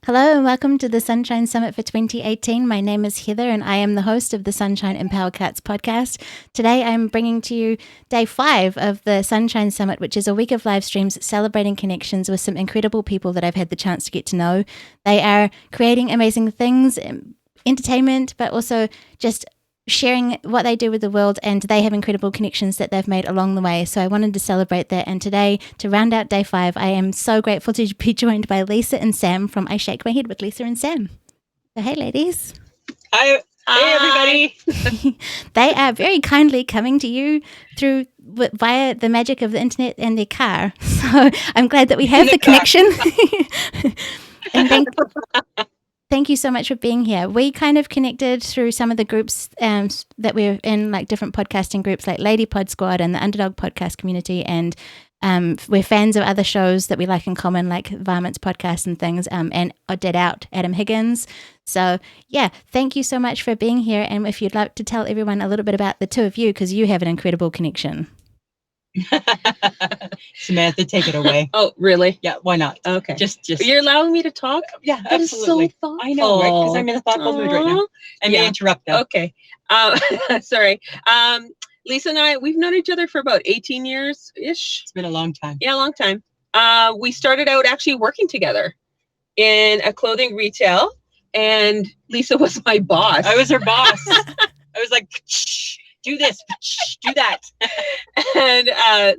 Hello and welcome to the Sunshine Summit for 2018. My name is Heather and I am the host of the Sunshine PowerCuts Podcast. Today I'm bringing to you day 5 of the Sunshine Summit, which is a week of live streams celebrating connections with some incredible people that I've had the chance to get to know. They are creating amazing things, entertainment, but also just sharing what they do with the world, and they have incredible connections that they've made along the way. So I wanted to celebrate that. And today, to round out day 5, I am so grateful to be joined by Lisa and Sam from I Shake My Head with Lisa and Sam. So hey, ladies. Hi. Hey, everybody. They are very kindly coming to you via the magic of the internet and their car. So I'm glad that we have the connection. And thank you so much for being here. We kind of connected through some of the groups that we're in, like different podcasting groups like Lady Pod Squad and the Underdog Podcast Community. And we're fans of other shows that we like in common, like Varmints Podcast and things, and Dead Out, Adam Higgins. So, yeah, thank you so much for being here. And if you'd like to tell everyone a little bit about the two of you, because you have an incredible connection. Samantha, take it away. Oh, really? Yeah, why not? Okay. Just You're allowing me to talk? Yeah, That is absolutely. so thoughtful. I know, right? Because I'm in a thoughtful mood right now. I may interrupt now. Okay. Sorry. Lisa and I, we've known each other for about 18 years-ish. It's been a long time. Yeah, a long time. We started out actually working together in a clothing retail, and Lisa was my boss. I was her boss. I was like, shh, do this, shh, do that. And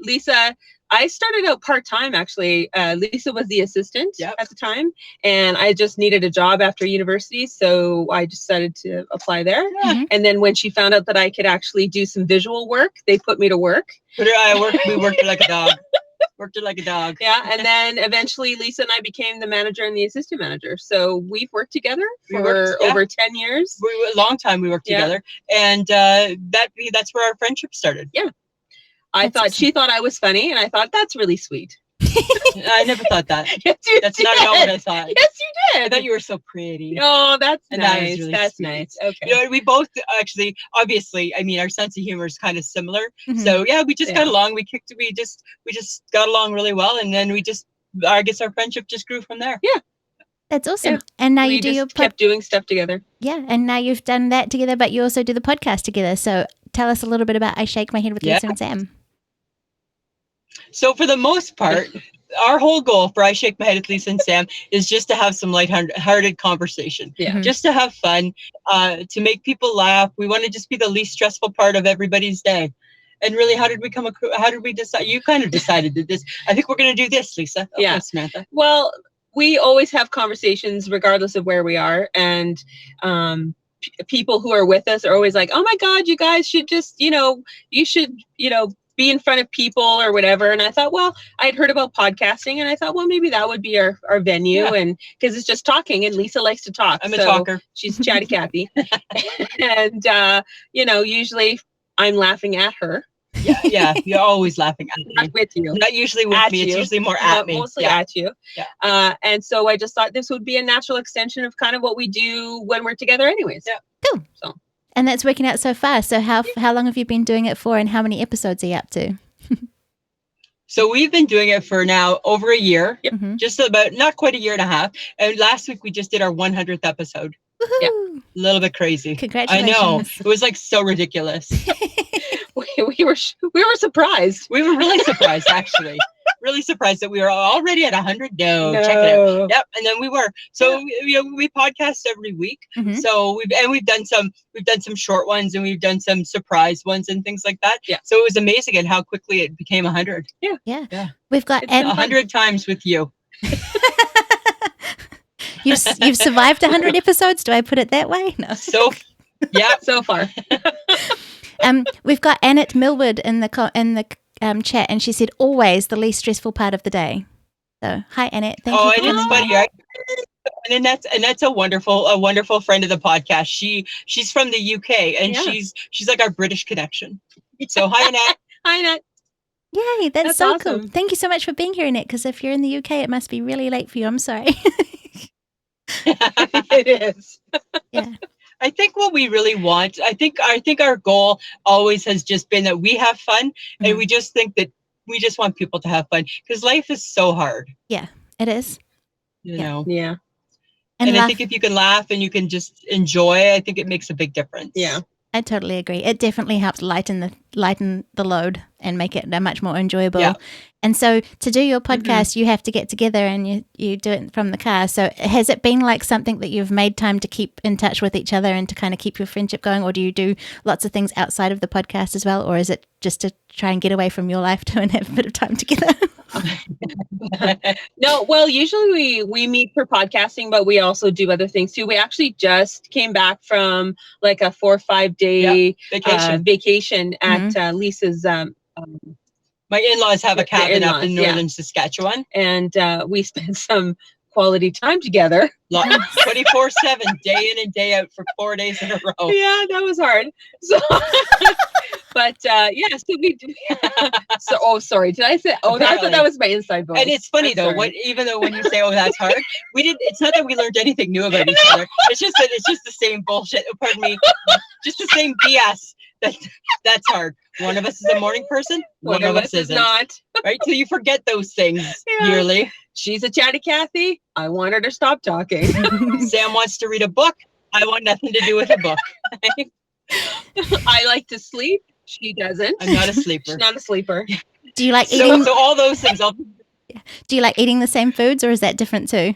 Lisa, I started out part-time, actually. Lisa was the assistant at the time, and I just needed a job after university, so I decided to apply there. Yeah. And then when she found out that I could actually do some visual work, they put me to work. We worked it like a dog. Worked it like a dog. Yeah, and then eventually Lisa and I became the manager and the assistant manager. So we've worked together for over 10 years. A long time we worked together, and that's where our friendship started. Yeah. She thought I was funny, and I thought that's really sweet. I never thought that. Yes, you That's did. not at all what I thought. Yes, you I did. thought you were so pretty. Oh, that's And nice. that was really That's sweet. nice. Okay. You know, we both actually, obviously, I mean, our sense of humor is kind of similar. Mhm. So yeah, we just got along. We just got along really well, and then I guess our friendship just grew from there. Yeah. That's awesome. Yeah. And now We you do your kept doing stuff together. Yeah, and now you've done that together, but you also do the podcast together. So tell us a little bit about I Shake My Head with Lisa and Sam. So for the most part, our whole goal for I Shake My Head with Lisa and Sam is just to have some lighthearted conversation. Yeah. Mhm. Just to have fun, to make people laugh. We want to just be the least stressful part of everybody's day. And really, how did we decide? You kind of decided that this, I think we're going to do this, Lisa. Yeah. Samantha. Well, we always have conversations regardless of where we are. And people who are with us are always like, oh my God, you guys should just, you should be in front of people or whatever. And I thought, well, I'd heard about podcasting, and I thought, well, maybe that would be our venue. Yeah. And because it's just talking, and Lisa likes to talk. I'm a talker. She's chatty Cathy. And, usually I'm laughing at her. Yeah, you're always laughing at me. Not with you. Not usually with At me. It's you. usually more at me. Mostly at you. Yeah. And so I just thought this would be a natural extension of kind of what we do when we're together anyways. Yeah. Cool. So. And that's working out so far. So how long have you been doing it for, and how many episodes are you up to? So we've been doing it for now over a year. Yep. Mhm. Just about, not quite a year and a half. And last week we just did our 100th episode. Woohoo! A little bit crazy. Congratulations. I know. It was like so ridiculous. We were surprised. We were really surprised, actually. Really surprised that we were already at 100. No, check it out. Yep, and then we were. So we podcast every week. Mhm. So we've done some short ones, and we've done some surprise ones and things like that. Yeah. So it was amazing at how quickly it became 100. Yeah. We've got It's 100 times with you. You've survived 100 episodes. Do I put it that way? No. So yeah, So far. We've got Annette Millwood in the chat, and she said always the least stressful part of the day. So hi Annette, thank you. and it's funny, right? And that's a wonderful friend of the podcast. She's from the UK, and she's like our British connection. So hi Annette. Hi, Annette. Yay, that's so cool. awesome. Thank you so much for being here, Annette, because if you're in the UK, it must be really late for you. I'm sorry. It is. Yeah. I think what we really want, I think our goal always has just been that we have fun, and we just think that we just want people to have fun, because life is so hard. Yeah, it is. You know. Yeah. And I think if you can laugh and you can just enjoy, I think it makes a big difference. Yeah. I totally agree. It definitely helps lighten the load and make it much more enjoyable. Yeah. And so to do your podcast, you have to get together and you do it from the car. So has it been like something that you've made time to keep in touch with each other and to kind of keep your friendship going? Or do you do lots of things outside of the podcast as well? Or is it just to try and get away from your life too and have a bit of time together? No, well, usually we meet for podcasting, but we also do other things too. We actually just came back from like a 4 or 5 day vacation at Lisa's. My in-laws have a cabin up in northern Saskatchewan, and we spent some quality time together. 24/7, day in and day out for 4 days in a row. Yeah, that was hard. So, but so we do. So, sorry, did I say? Oh, I thought that was my inside voice. And it's funny even though when you say, "Oh, that's hard," we didn't. It's not that we learned anything new about each other. It's just that it's just the same bullshit. Pardon me, just the same BS. That's hard. One of us is a morning person. One of us isn't. Not. Right? So you forget those things yearly. She's a chatty Cathy. I want her to stop talking. Sam wants to read a book. I want nothing to do with a book. I like to sleep. She doesn't. I'm not a sleeper. She's not a sleeper. Do you like eating? So all those things. Do you like eating the same foods, or is that different too?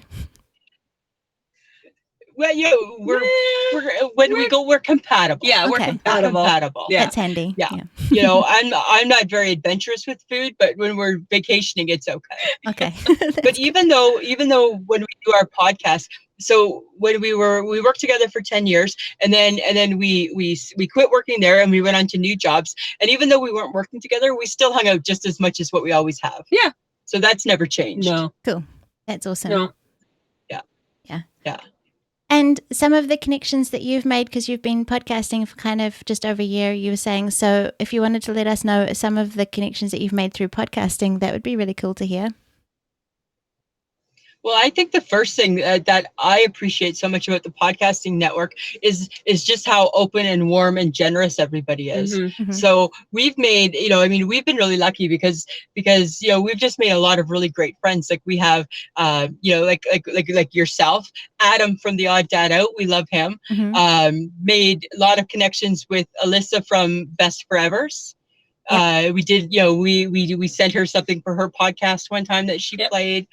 Well, we're compatible. Yeah, we're compatible. Yeah. That's handy. Yeah. I'm not very adventurous with food, but when we're vacationing, it's okay. Okay. But even though when we do our podcast, so when we worked together for 10 years, and then we quit working there and we went on to new jobs. And even though we weren't working together, we still hung out just as much as what we always have. Yeah. So that's never changed. No. Cool. That's awesome. No. Yeah. Yeah. Yeah. And some of the connections that you've made, because you've been podcasting for kind of just over a year, you were saying, so if you wanted to let us know some of the connections that you've made through podcasting, that would be really cool to hear. Well, I think the first thing that I appreciate so much about the podcasting network is just how open and warm and generous everybody is. Mm-hmm. So we've made, we've been really lucky because we've just made a lot of really great friends. Like we have, like yourself, Adam from The Odd Dad Out. We love him. Mm-hmm. Made a lot of connections with Alyssa from Best Forevers. We did, we sent her something for her podcast one time that she played.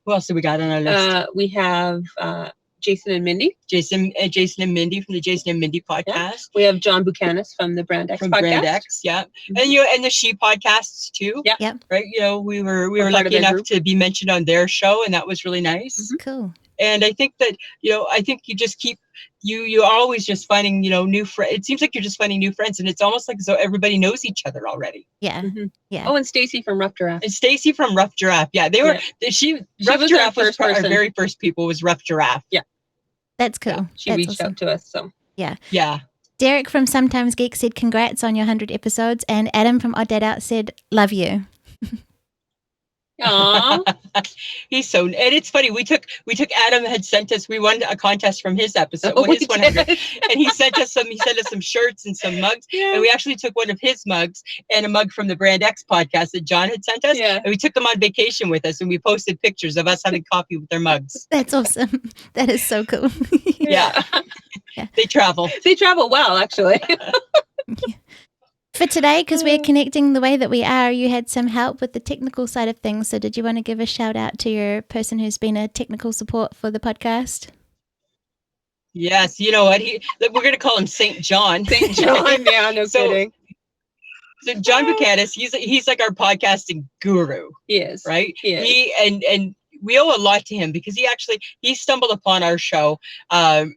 Who else do we got on our list? We have Jason and Mindy. Jason and Mindy from the Jason and Mindy podcast. Yeah. We have John Buchanan from the Brand X podcast. Brand X, yeah. Mm-hmm. And the She podcasts too. Yeah. Yep. Right. We were lucky enough to be mentioned on their show, and that was really nice. Mm-hmm. Cool. And I think that, I think you just keep, you're always just finding, new friends. It seems like you're just finding new friends, and it's almost like as though everybody knows each other already. Yeah. Mm-hmm. Yeah. Oh, and Stacy from Rough Giraffe. And Stacy from Rough Giraffe. Yeah. They were, Rough Giraffe was our very first people was Rough Giraffe. Yeah. That's cool. Yeah, she reached out to us. So yeah. Yeah. Derek from Sometimes Geek said, congrats on your 100 episodes. And Adam from Odd Dad Out said, love you. Aww. He's so, and it's funny, we took Adam had sent us, we won a contest from his episode, his 100, and he sent us some shirts and some mugs, and we actually took one of his mugs and a mug from the Brand X podcast that John had sent us, and we took them on vacation with us, and we posted pictures of us having coffee with their mugs. That's awesome. That is so cool. Yeah. They travel well, actually. For today, because we're connecting the way that we are, you had some help with the technical side of things. So did you want to give a shout out to your person who's been a technical support for the podcast? Yes. You know what? We're going to call him St. John. St. John. Yeah, no kidding. So John Buchanan, he's like our podcasting guru. He is. Right? He is. And we owe a lot to him because he stumbled upon our show.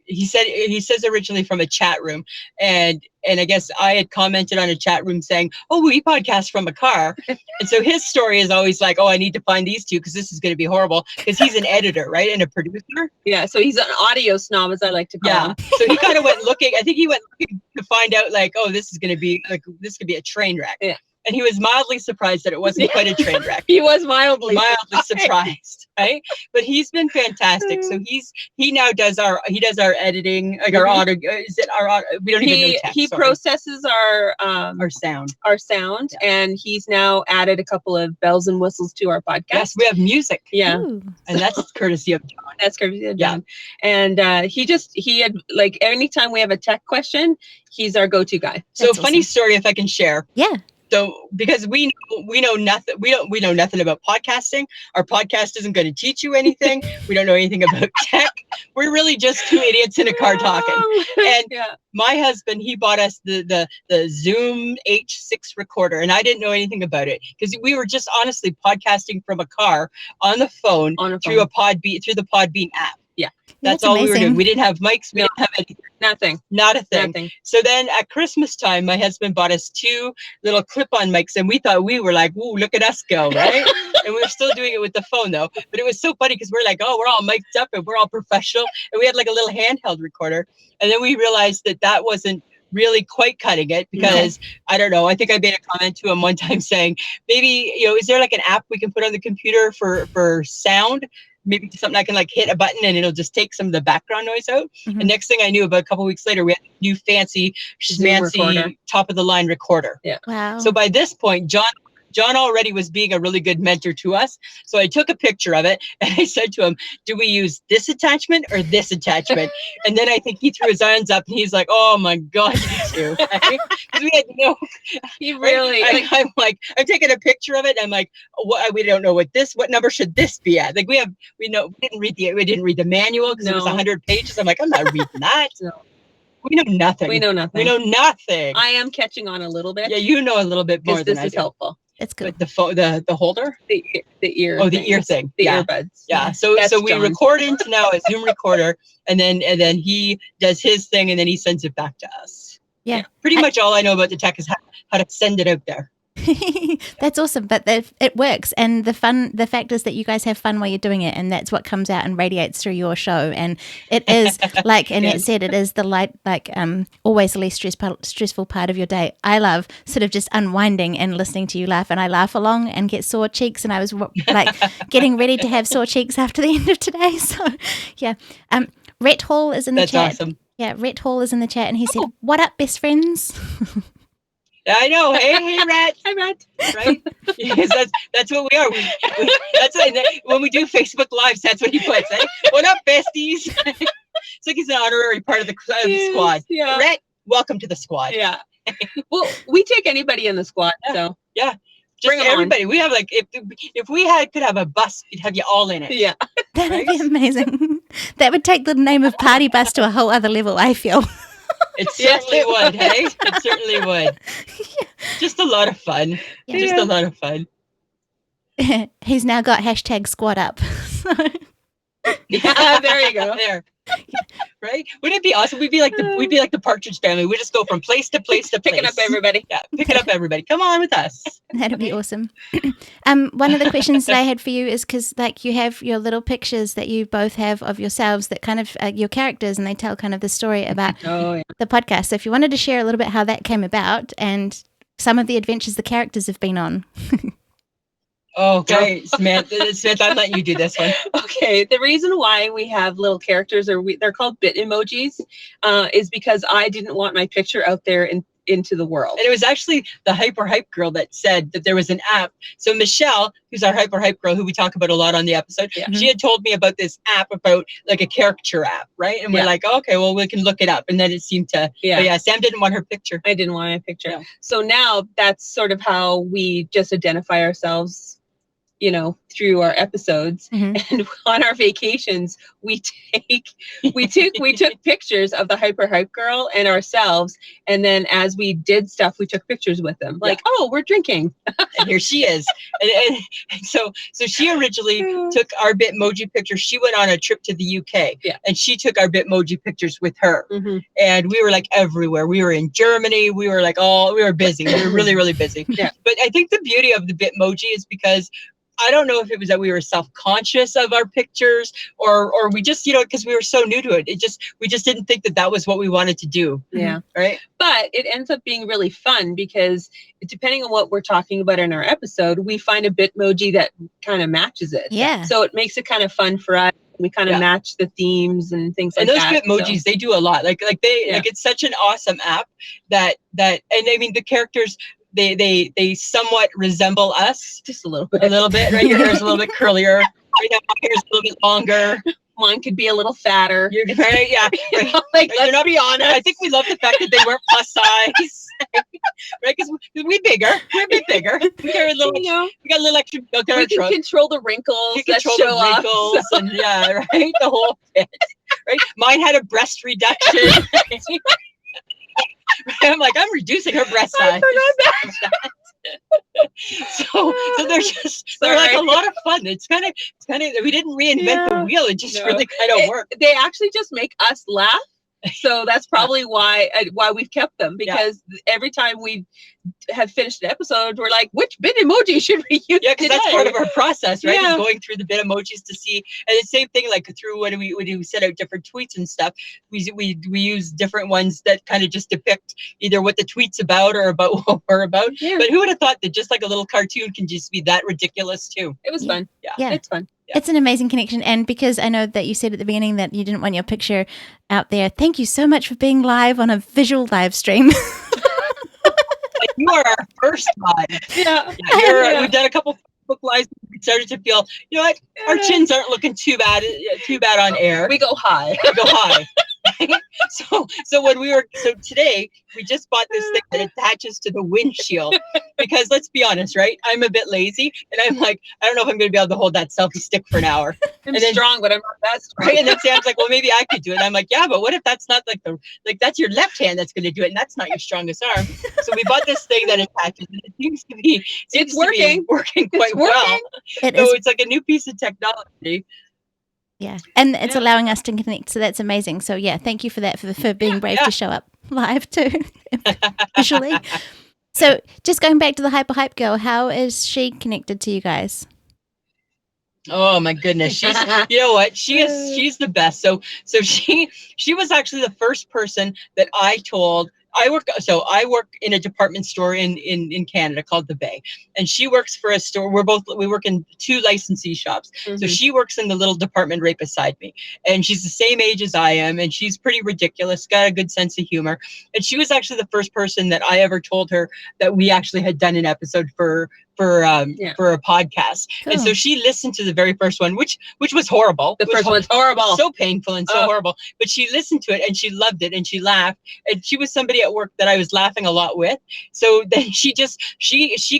He says originally from a chat room, and I guess I had commented on a chat room saying, "Oh, we podcast from a car," and so his story is always like, "Oh, I need to find these two because this is going to be horrible." Because he's an editor, right, and a producer. Yeah, so he's an audio snob, as I like to call him. So he kind of went looking. I think he went looking to find out, like, "Oh, this could be a train wreck." Yeah. And he was mildly surprised that it wasn't quite a train wreck. He was mildly surprised. right? But he's been fantastic. So he now does our editing, like our audio. Is it our audio? We don't even know text, he processes our sound, and he's now added a couple of bells and whistles to our podcast. Yes, we have music. Yeah. Ooh. And that's courtesy of John. That's courtesy of John. And he had, like, anytime we have a tech question, he's our go-to guy. So funny story, if I can share. Yeah. So because we know nothing, we know nothing about podcasting. Our podcast isn't going to teach you anything. We don't know anything about tech. We're really just two idiots in a car talking. And my husband, he bought us the Zoom H6 recorder, and I didn't know anything about it because we were just honestly podcasting from a car on the phone through the Podbean app. Yeah. That's all we were doing. We didn't have mics. We didn't have anything. Nothing. Not a thing. Nothing. So then at Christmas time, my husband bought us 2 little clip-on mics, and we thought, we were like, "Woo, look at us go," right? And we were still doing it with the phone though. But it was so funny because we're like, "Oh, we're all mic'd up and we're all professional," and we had like a little handheld recorder. And then we realized that wasn't really quite cutting it because I don't know. I think I made a comment to him one time saying, maybe, is there like an app we can put on the computer for sound? Maybe something I can like hit a button and it'll just take some of the background noise out. And next thing I knew, about a couple of weeks later, we had a new fancy schmancy top of the line recorder. Yeah. Wow. So by this point, John already was being a really good mentor to us. So I took a picture of it and I said to him, "Do we use this attachment or this attachment?" And then I think he threw his hands up and he's like, "Oh my God, you two." Right? We had he really, I'm taking a picture of it. And I'm like, we don't know what number should this be at? Like we didn't read the manual because it was 100 pages. I'm like, I'm not reading that. No. We know nothing. We know nothing. I am catching on a little bit. Yeah, you know a little bit more than I do. This is helpful. It's good. The holder? The ear. Oh, the ear thing. The earbuds. Yeah. So we record into now a Zoom recorder, and then he does his thing, and then he sends it back to us. Yeah. Pretty much all I know about the tech is how to send it out there. That's awesome, but it works, and the fact is that you guys have fun while you're doing it, and that's what comes out and radiates through your show. And it is, like Annette said, it is the always the least stressful part of your day. I love sort of just unwinding and listening to you laugh, and I laugh along and get sore cheeks, and I was like getting ready to have sore cheeks after the end of today. So yeah, Rhett Hall is in the chat. That's awesome. Yeah, Rhett Hall is in the chat, and he said, "What up, best friends?" I know. Hey, Rhett. Hi, Rhett. Right? Yes, that's what we are. When we do Facebook Lives, that's what he puts. Eh? What up, besties? It's like he's an honorary part of the squad. Yeah. Rhett, welcome to the squad. Yeah. Well, we take anybody in the squad. So yeah. Just bring everybody. On. We have like if we could have a bus, we'd have you all in it. Yeah. That'd be amazing. That would take the name of Party Bus to a whole other level, I feel. It certainly would, hey? It certainly would. Yeah. Just a lot of fun. Yeah. Just a lot of fun. He's now got #squad up. Yeah, there you go. There. Right? Wouldn't it be awesome? We'd be like the Partridge Family. We just go from place to place to place. Picking up everybody. Yeah, picking up everybody. Come on with us. That'd be awesome. One of the questions that I had for you is because like you have your little pictures that you both have of yourselves that kind of your characters, and they tell kind of the story about the podcast. So if you wanted to share a little bit how that came about and some of the adventures the characters have been on. Oh, great. Smith, I'm letting you do this one. Okay. The reason why we have little characters, they're called bit emojis, is because I didn't want my picture out there into the world. And it was actually the Hype girl that said that there was an app. So Michelle, who's our Hype girl, who we talk about a lot on the episode, she had told me about this app about like a caricature app, right? And we're like, okay, well, we can look it up. And then it seemed to, Sam didn't want her picture. I didn't want my picture. Yeah. So now that's sort of how we just identify ourselves, through our episodes. And on our vacations, we took pictures of the Hype girl and ourselves. And then as we did stuff, we took pictures with them. Like, oh, we're drinking. And here she is. And so she originally took our Bitmoji picture. She went on a trip to the UK and she took our Bitmoji pictures with her. And we were like everywhere. We were in Germany. We were like we were busy. We were really, really busy. Yeah. But I think the beauty of the Bitmoji is because I don't know if it was that we were self-conscious of our pictures or we just, because we were so new to it. We just didn't think that was what we wanted to do. Yeah. Right. But it ends up being really fun because depending on what we're talking about in our episode, we find a Bitmoji that kind of matches it. Yeah. So it makes it kind of fun for us. We kind of match the themes and things like that. And those Bitmojis, they do a lot. Like it's such an awesome app that, and I mean, the characters, they somewhat resemble us. Just a little bit. Right? Your hair's a little bit curlier. Right now, my hair's a little bit longer. Mine could be a little fatter. You're right, yeah. Right. Like, let's not be honest. I think we love the fact that they weren't plus size. Right? Because we're bigger. We're a bit bigger. We got a little, we got a little extra milk in our trunk. We can control the wrinkles. We can control the wrinkles and right? The whole bit. Right? Mine had a breast reduction. I'm like, I'm reducing her breast size. I forgot that. So they're like a lot of fun. It's kind of we didn't reinvent the wheel. It just really kind of worked. They actually just make us laugh. So that's probably why we've kept them, because every time we have finished an episode, we're like, which Bitmoji should we use? Yeah, because that's part of our process, right? Yeah. Going through the Bitmojis to see, and the same thing like through when we set out different tweets and stuff, we use different ones that kind of just depict either what the tweet's about or about what we're about. Yeah. But who would have thought that just like a little cartoon can just be that ridiculous too? It was fun. Yeah, it's fun. Yeah. It's an amazing connection. And because I know that you said at the beginning that you didn't want your picture out there, thank you so much for being live on a visual live stream. You are our first live. Yeah. We've done a couple Facebook lives. We started to feel, you know what, our chins aren't looking too bad on air. We go high. So today we just bought this thing that attaches to the windshield because let's be honest, right? I'm a bit lazy and I'm like, I don't know if I'm going to be able to hold that selfie stick for an hour. I'm strong, but I'm not that strong. Right? And then Sam's like, well, maybe I could do it. I'm like, yeah, but what if that's not that's your left hand that's going to do it and that's not your strongest arm. So we bought this thing that attaches and it seems to be working quite well. It's like a new piece of technology. Yeah, and it's allowing us to connect, so that's amazing. So yeah, thank you for that, for being brave to show up live too, visually. So just going back to the Hype Girl, how is she connected to you guys? Oh my goodness, she's you know what, she's the best. So she was actually the first person that I told. I work in a department store in Canada called The Bay, and she works for a store. We work in two licensee shops. Mm-hmm. So she works in the little department right beside me, and she's the same age as I am, and she's pretty ridiculous, got a good sense of humor. And she was actually the first person that I ever told her that we actually had done an episode for a podcast. Cool. And so she listened to the very first one, which was horrible. The first one's horrible. So painful and so horrible. But she listened to it and she loved it and she laughed. And she was somebody at work that I was laughing a lot with. So then she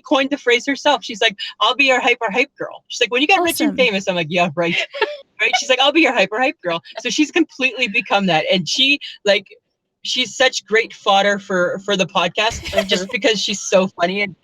coined the phrase herself. She's like, I'll be your hype girl. She's like, when you get rich and famous, I'm like, yeah, right. Right. She's like, I'll be your hype girl. So she's completely become that. And she's such great fodder for the podcast just because she's so funny and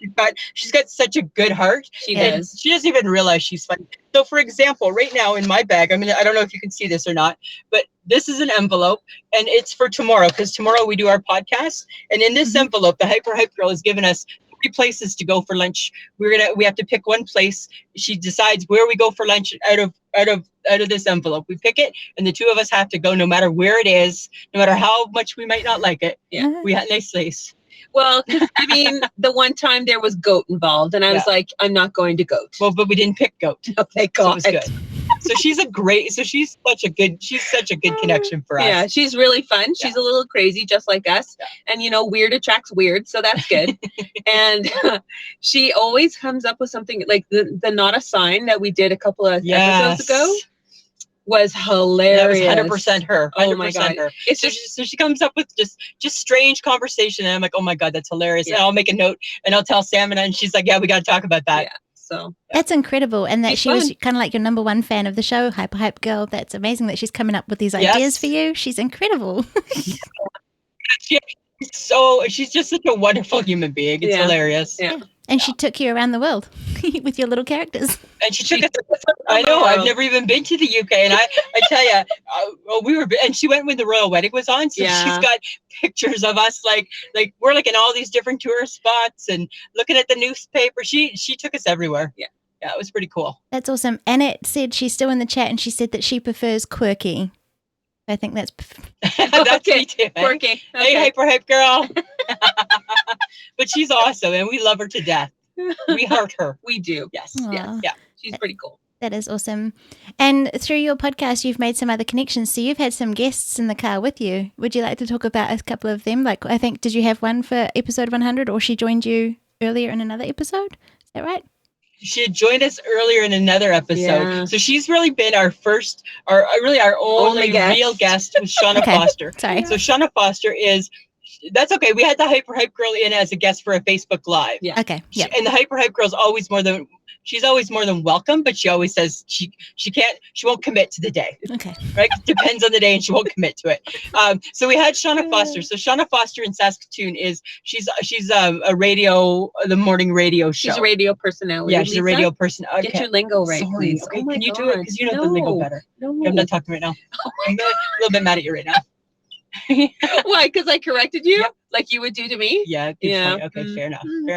she's got such a good heart. She does. She doesn't even realize she's funny. So for example, right now in my bag, I don't know if you can see this or not, but this is an envelope and it's for tomorrow because tomorrow we do our podcast. And in this envelope, the Hype Girl has given us 3 places to go for lunch. We have to pick one place. She decides where we go for lunch out of this envelope. We pick it and the two of us have to go no matter where it is, no matter how much we might not like it. Yeah. We had a nice place. Well, the one time there was goat involved and I was like, I'm not going to goat. Well, but we didn't pick goat. Okay, God. So it was good. So she's such a good connection for us. Yeah, she's really fun. She's a little crazy, just like us. Yeah. And, weird attracts weird. So that's good. And she always comes up with something like the Not a Sign that we did a couple of episodes ago. Was hilarious. That was 100% her. 100% oh my God. Her. So she comes up with just strange conversation, and I'm like, oh my God, that's hilarious. Yeah. And I'll make a note, and I'll tell Sam, and she's like, yeah, we got to talk about that. Yeah. So that's incredible, and that she was kind of like your number one fan of the show, Hype Girl. That's amazing that she's coming up with these ideas for you. She's incredible. She's just such a wonderful human being. It's hilarious. Yeah. And she took you around the world with your little characters. And she took us. I know. I've never even been to the UK, and I tell you, and she went when the royal wedding was on. So she's got pictures of us, like we're like in all these different tourist spots and looking at the newspaper. She took us everywhere. Yeah. Yeah, it was pretty cool. That's awesome. Annette said she's still in the chat, and she said that she prefers quirky. I think that's That's me too. Quirky. Hey, hype girl. But she's awesome, and we love her to death. We heart her. We do. Yes. Aww. Yes. Yeah. She's pretty cool. That is awesome. And through your podcast, you've made some other connections. So you've had some guests in the car with you. Would you like to talk about a couple of them? Like, I think, did you have one for episode 100, or she joined you earlier in another episode? Is that right? She had joined us earlier in another episode. Yeah. So she's really been our first, our only real guest was Shauna Okay. Foster. Sorry. So Shauna Foster that's okay. We had the Hyper Hype Girl in as a guest for a Facebook Live. Yeah. Okay. Yeah. And the Hyper Hype Girl's she's always more than welcome, but she always says she won't commit to the day. Okay. Right? Depends on the day, and she won't commit to it. So we had Shauna Foster. So Shauna Foster in Saskatoon she's the morning radio show. She's a radio personality. Yeah, she's a radio person. Okay. Get your lingo right, Sorry. please. Okay, Oh my can you God. do it? Because you know the lingo better. No. I'm not talking right now. I'm a little bit mad at you right now. Why? Because I corrected you? Yep. Like you would do to me? Yeah. Good Yeah. point. Okay. Fair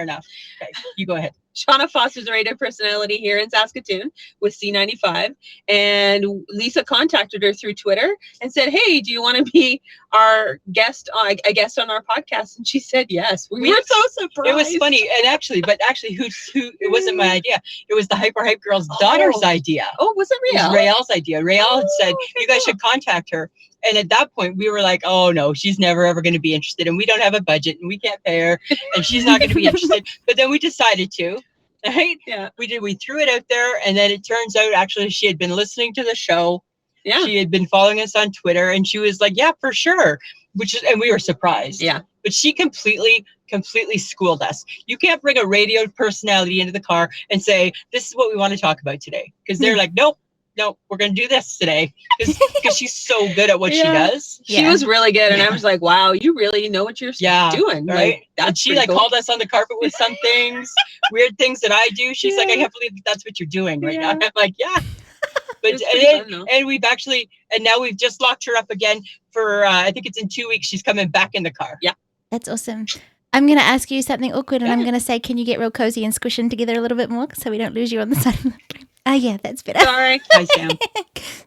enough. Okay. You go ahead. Shauna Foster's a radio personality here in Saskatoon with C95. And Lisa contacted her through Twitter and said, hey, do you want to be our guest, a guest on our podcast? And she said, yes. We were so surprised. It was funny. And actually, who, it wasn't my idea. It was the Hyper Hype Girl's daughter's idea. Oh, was it It Rhett? was Rael's idea. Rael had said, you guys should contact her. And at that point, we were like, oh, no, she's never, ever going to be interested. And we don't have a budget and we can't pay her. And she's not going to be interested. But then we decided to. Right? Yeah. We threw it out there. And then it turns out, actually, she had been listening to the show. Yeah. She had been following us on Twitter. And she was like, yeah, for sure. And we were surprised. Yeah. But she completely schooled us. You can't bring a radio personality into the car and say, this is what we want to talk about today. Because they're like, nope, we're going to do this today. Because she's so good at what she does. She was really good. And I was like, wow, you really know what you're doing. Right. Like, that's and she pretty cool. called us on the carpet with some things, weird things that I do. She's like, I can't believe that's what you're doing right now. And I'm like, yeah. But and we've actually, and now we've just locked her up again for, I think it's in 2 weeks. She's coming back in the car. Yeah. That's awesome. I'm going to ask you something awkward, and I'm going to say, can you get real cozy and squish in together a little bit more so we don't lose you on the side of the screen? Oh, yeah, that's better. Sorry. Hi, Sam.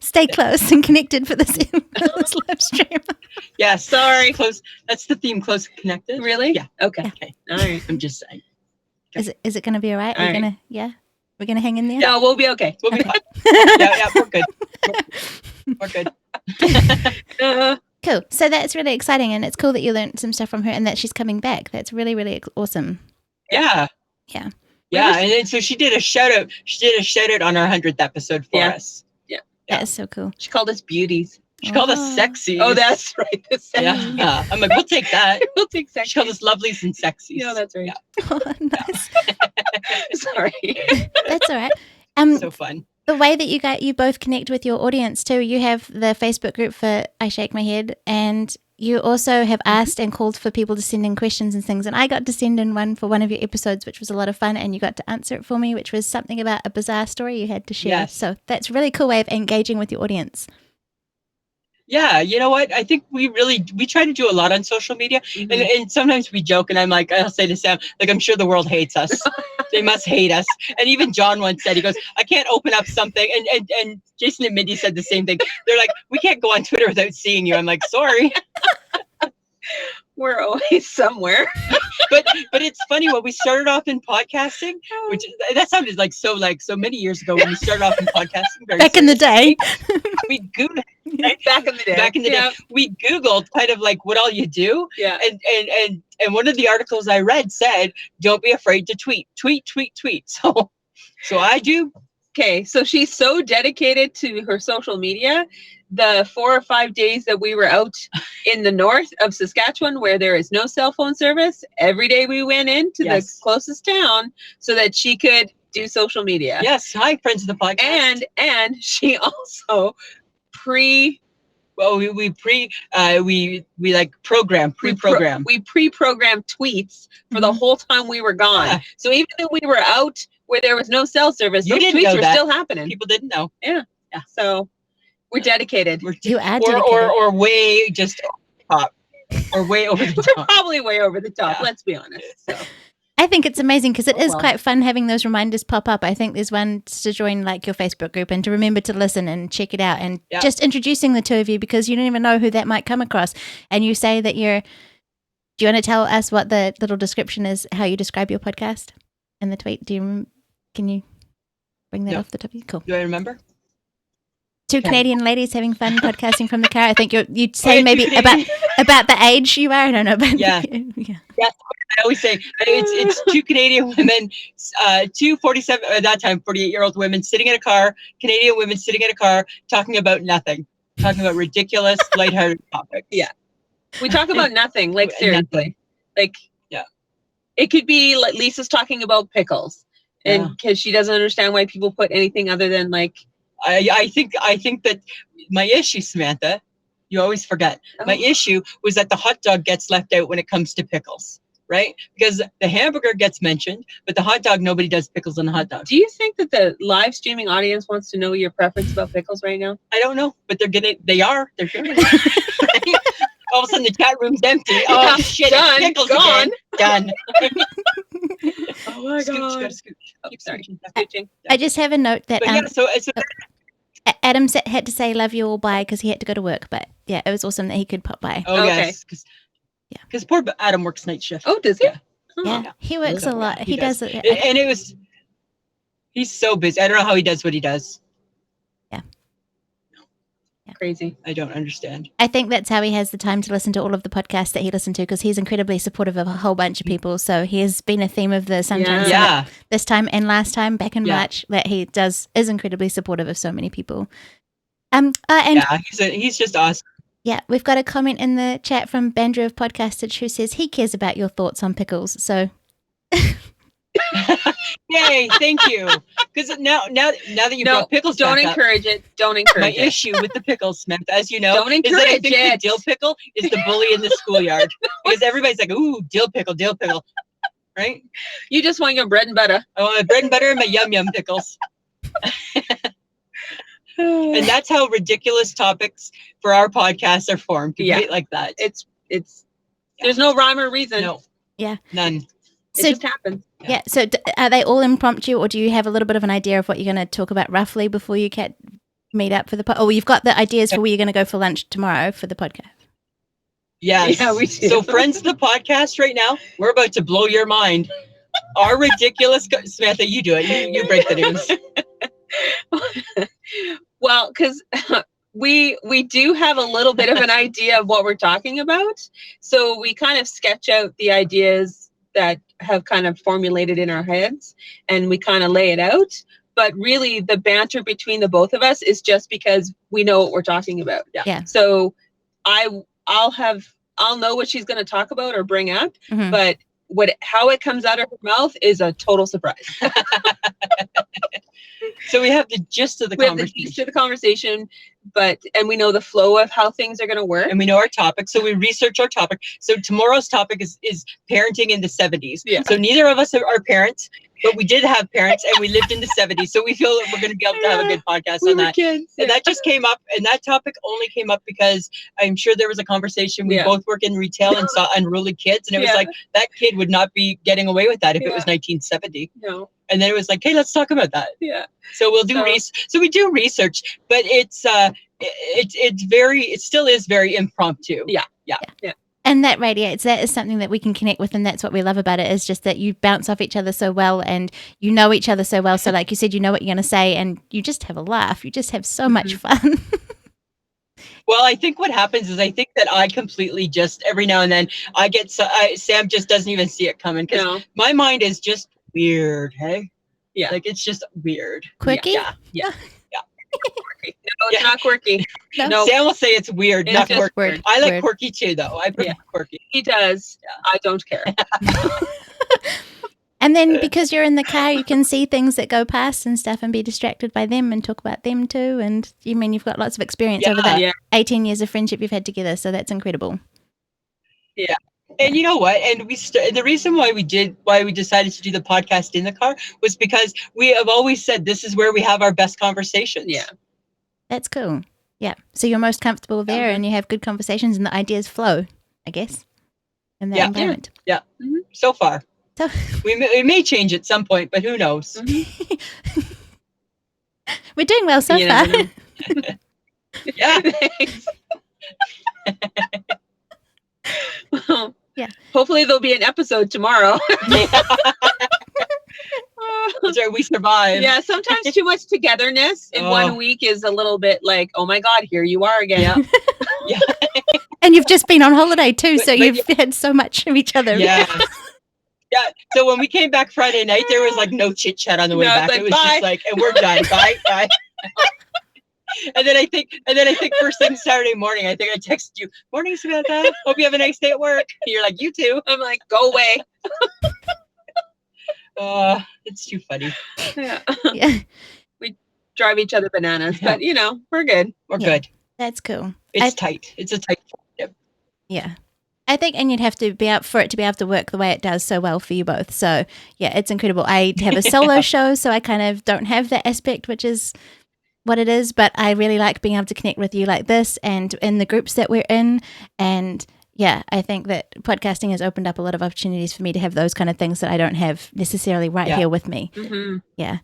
Stay close and connected for this live stream. Yeah, sorry. Close. That's the theme, close and connected. Really? Yeah. Okay. All right. I'm just saying. Is it going to be all right? We're going to hang in there? Yeah, we'll be okay. We'll be fine. Yeah, we're good. We're good. Cool. So that's really exciting, and it's cool that you learned some stuff from her and that she's coming back. That's really, really awesome. Yeah. Yeah. Yeah, and then so she did a shout out. She did a shout out on our 100th episode for us. Yeah. That is so cool. She called us beauties. She called us sexy. Oh, that's right. The sexy. Yeah. I'm like, we'll take that. We'll take sexy. She called us lovelies and sexies. Yeah, that's right. Yeah. Oh, nice. Sorry. That's all right. So fun. The way that you both connect with your audience too, you have the Facebook group for I Shake My Head, and you also have asked and called for people to send in questions and things. And I got to send in one for one of your episodes, which was a lot of fun, and you got to answer it for me, which was something about a bizarre story you had to share. Yes. So that's a really cool way of engaging with your audience. Yeah, you know what? I think we try to do a lot on social media, and sometimes we joke, and I'll say to Sam, like, I'm sure the world hates us. They must hate us. And even John once said, he goes, I can't open up something. And Jason and Mindy said the same thing. They're like, we can't go on Twitter without seeing you. I'm like, sorry. We're always somewhere. but it's funny, when we started off in podcasting, which that sounded like so many years ago when we started off in podcasting. Back in the day. We Googled Back in the day. We Googled kind of like what all you do. Yeah. And one of the articles I read said, don't be afraid to tweet. So I do. Okay, so she's so dedicated to her social media. The 4 or 5 days that we were out in the north of Saskatchewan, where there is no cell phone service, every day we went into the closest town so that she could do social media. Yes. Hi, friends of the podcast. And she also pre-programmed tweets for the whole time we were gone. Yeah. So even though we were out where there was no cell service, those tweets were still happening. People didn't know. Yeah. So we're dedicated. You are dedicated. Or way just top. Or way over the top. We're probably way over the top, let's be honest. So. I think it's amazing because it is quite fun having those reminders pop up. I think there's one to join like your Facebook group and to remember to listen and check it out, and just introducing the two of you because you don't even know who that might come across. And you say that do you want to tell us what the little description is, how you describe your podcast in the tweet? Can you bring that off the top of you? Cool. Do I remember? Two Canadian ladies having fun podcasting from the car. I think you'd say maybe about the age you are. I don't know. But yeah. I always say it's two Canadian women, two 47 at that time 48-year-old women sitting in a car, Canadian women sitting in a car talking about nothing, talking about ridiculous, lighthearted topics. Yeah, we talk about nothing. Like seriously, like it could be like Lisa's talking about pickles, and because she doesn't understand why people put anything other than like. I think that my issue, Samantha, you always forget. My issue was that the hot dog gets left out when it comes to pickles, right? Because the hamburger gets mentioned, but the hot dog, nobody does pickles on the hot dog. Do you think that the live streaming audience wants to know your preference about pickles right now? I don't know, but they're hearing it. All of a sudden the chat room's empty. Oh shit, done, pickles gone. Again. Done. Oh my god. Scoot. Sorry. Scooching. I just have a note that so Adam had to say love you all bye because he had to go to work, but yeah, it was awesome that he could pop by. Oh yes, because poor Adam works night shift. Oh, does he? Yeah, he works a lot. He does it, and he's so busy. I don't know how he does what he does. Crazy. I don't understand. I think that's how he has the time to listen to all of the podcasts that he listened to because he's incredibly supportive of a whole bunch of people. So he has been a theme of the Sunshine Summit this time and last time back in March that he is incredibly supportive of so many people. He's just awesome. Yeah, we've got a comment in the chat from Bandrew of Podcastage who says he cares about your thoughts on pickles. So Yay, thank you. Because now that you brought pickles don't back encourage up, it. Don't encourage my it. issue with the pickles, Smith, as you know, don't encourage is that I think it. the dill pickle is the bully in the schoolyard. Because everybody's like, ooh, dill pickle. Right? You just want your bread and butter. I want my bread and butter and my yum pickles. And that's how ridiculous topics for our podcasts are formed. Like that. It's there's no rhyme or reason. No. Yeah. None. It just happens. Yeah. So are they all impromptu, or do you have a little bit of an idea of what you're going to talk about roughly before you meet up for the podcast? Oh, you've got the ideas for where you're going to go for lunch tomorrow for the podcast. Yes. Yeah, we do. So friends of the podcast right now, we're about to blow your mind. Our ridiculous... Samantha, you do it. You break the news. Well, because we do have a little bit of an idea of what we're talking about. So we kind of sketch out the ideas that have kind of formulated in our heads, and we kind of lay it out. But really, the banter between the both of us is just because we know what we're talking about. Yeah. So I'll know what she's going to talk about or bring up, but how it comes out of her mouth is a total surprise. So we have the gist of the conversation. We have the gist of the conversation, and we know the flow of how things are going to work. And we know our topic, so we research our topic. So tomorrow's topic is parenting in the 70s. Yeah. So neither of us are parents, but we did have parents, and we lived in the 70s. So we feel that we're going to be able to have a good podcast on that. Kids. And that just came up, and that topic only came up because I'm sure there was a conversation. We both work in retail and saw unruly kids, and it was like, that kid would not be getting away with that if it was 1970. No. And then it was like, hey, let's talk about that. Yeah. So we'll do So we do research, but it still is very impromptu. Yeah. And that radiates. That is something that we can connect with, and that's what we love about it, is just that you bounce off each other so well, and you know each other so well. So like you said, you know what you're going to say, and you just have a laugh. You just have so much fun. Well, I think what happens is I think that I completely just, every now and then, Sam just doesn't even see it coming, because my mind is just weird, hey? Yeah. Like, it's just weird. Quirky? Yeah. Quirky. No, it's not quirky. No. Sam will say it's weird, It's not just quirky. weird. I like quirky too, though. I prefer quirky. He does. I don't care. And then because you're in the car, you can see things that go past and stuff and be distracted by them and talk about them too. And you've got lots of experience over that 18 years of friendship you've had together. So that's incredible. Yeah. And you know what? And the reason why we decided to do the podcast in the car was because we have always said this is where we have our best conversations. Yeah. That's cool. Yeah. So you're most comfortable there and you have good conversations and the ideas flow, I guess, in that environment. Yeah. So far. So we may change at some point, but who knows? We're doing well so far. Yeah. Thanks. Well, yeah. Hopefully there'll be an episode tomorrow. That's right. We survived. Yeah. Sometimes too much togetherness in 1 week is a little bit like, oh my God, here you are again. Yeah. And you've just been on holiday too, so you've had so much of each other. Yeah. Yeah. So when we came back Friday night, there was like no chit chat on the way back. Like, it was bye. just like, and we're done. Bye. And then I think first thing Saturday morning, I think I texted you, morning Samantha, hope you have a nice day at work. And you're like, you too. I'm like, go away. It's too funny. Yeah. We drive each other bananas, but we're good. We're good. That's cool. It's tight. It's a tight friendship. Yeah. I think, and you'd have to be out for it to be able to work the way it does so well for you both. So yeah, it's incredible. I have a solo show, so I kind of don't have that aspect, which is what it is, but I really like being able to connect with you like this and in the groups that we're in. And yeah, I think that podcasting has opened up a lot of opportunities for me to have those kind of things that I don't have necessarily here with me. Mm-hmm. Yeah.